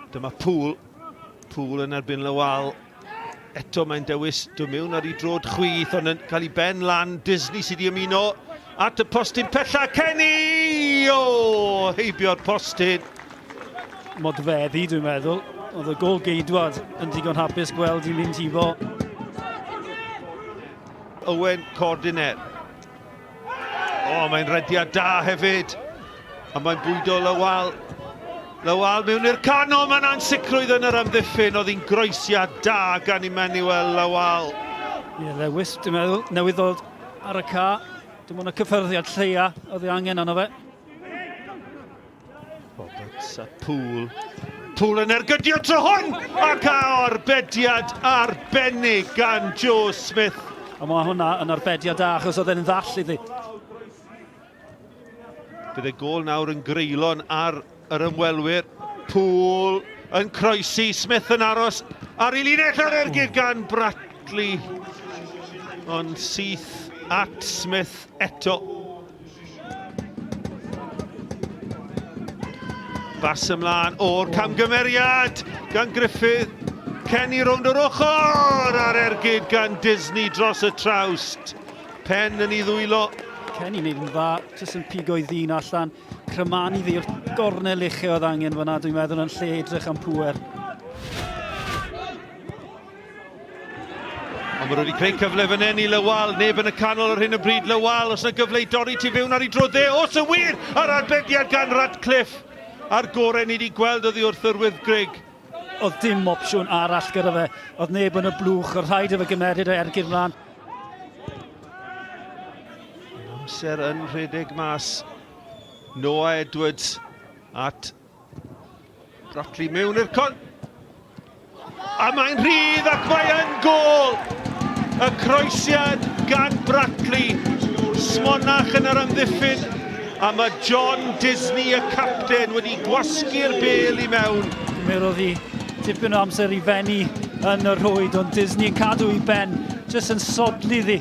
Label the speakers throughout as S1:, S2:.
S1: Dyma Pŵl yn erbyn Lywal. Eto mae'n dewis dod mewn ar ei drod chwith, ond yn cael ei ben lan. Disney sydd wedi ymuno at y postyn pella. Kenny! O, heibio'r postyn.
S2: Modfeddi, dwi'n meddwl. Oedd y gol geidwad yn digon hapus gweld i mynd hibo.
S1: Owen Cordiner. O, mae'n rediad da hefyd. A mae'n bwydo Lywal. Lywal mewn i'r canol, mae'n ansicrwydd yn yr amddiffyn. Oedd hi'n groesiad da gan Emmanuel Lywal.
S2: Ie, Lewis, dwi'n meddwl, newydd ddod ar y ca. Dim ond y cyffyrddiad lleia oedd ei angen arno fe.
S1: Roberts a Pŵl yn ergydio tro hwn! Ac arbediad arbennig gan Joe Smith.
S2: A mae hwnna yn arbediad da, achos oedd e'n ddall iddi.
S1: Bydd y gol nawr yn greulon ar yr ymwelwyr. Pŵl yn croesi, Smith yn aros ar ei linell ar ergyd gan Brackley. Ond syth at Smith eto. Bas ymlaen o'r camgymeriad gan Griffith. Kenny rownd yr ochr ar ergyd gan Disney dros y trawst. Pen yn ei ddwylo.
S2: Kenny wneud yn dda, jyst yn pigo'i ddyn allan. Crymanu ddi'r gornau luchau oedd angen fyna, dwi'n meddwl yn lle edrych am pŵer.
S1: Ond mae wedi creu cyfle fan hyn i Lywal, neb yn y canol ar hyn o bryd. Lywal, os yna gyfle i dorri ti fewn ar ei drodd dde. Os y wir ar arbediad gan Radcliffe. A'r gorau ni wedi gweld oddi wrth Yr Wyddgrug.
S2: Oedd dim opsiwn arall gyda fe. Oedd neb yn y blwch, oedd rhaid efo gymeriad o ergyd mlaen.
S1: Amser yn rhedeg mas. Noah Edwards at Brackley mewn i'r con. A mae'n rhydd ac mae yn gol. Y croesiad gan Brackley. Smonach yn yr amddiffyn. A mae John Disney, y capten, wedi gwasgu'r bel i mewn.
S2: Mi roedd hi tipyn o amser i fenni yn y rhwyd, ond Disney yn cadw i ben, jyst yn sodli ddi.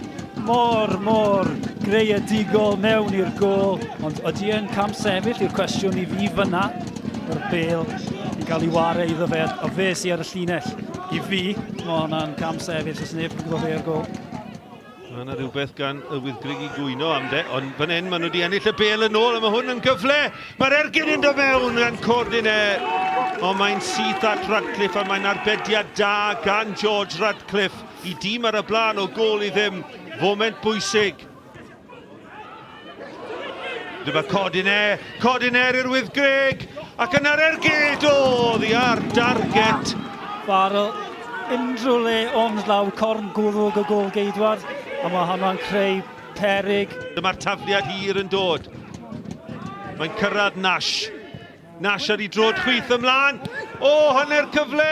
S2: Mor greadigol mewn i'r gol. Ond ydy yn cam sefyll i'r cwestiwn i fi fyna. Yr bel yn cael ei wario iddo fe, a fe sy ar y llinell. I fi, mae hwnna'n cam sefyll, os neb yn gwybod fe ar gol.
S1: Mae yna rhywbeth gan y Wyddgrug i gwyno am de, ond fan hyn maen nhw wedi ennill y bel yn ôl, a mae hwn yn gyfle. Mae'r ergyd yn dod mewn gan Cordiner. Ond mae'n syth at Radcliffe, a mae'n arbediad da gan George Radcliffe. I dîm ar y blaen o gol i ddim. Foment bwysig. Dyma Cordiner i'r Wyddgrug. Ac yna'r ergyd, ddi ar darget.
S2: Farrell, unrhyw le ond law corn gwddwg o gol geidwad. A mae hwnna'n creu peryg.
S1: Dyma'r tafliad hir yn dod. Mae'n cyrraedd Nash. Nash ar ei drod chwith ymlaen. O, hanner cyfle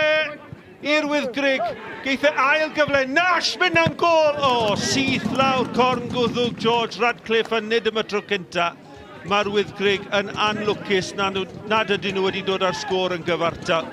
S1: i'r Wyddgrug. Geith e ail gyfle. Nash mynd am gol. O, syth lawr corn gwddwg George Radcliffe a nid am y tro cynta. Mae'r Wyddgrug yn anlwcus nad ydyn nhw wedi dod ar sgôr yn gyfartal.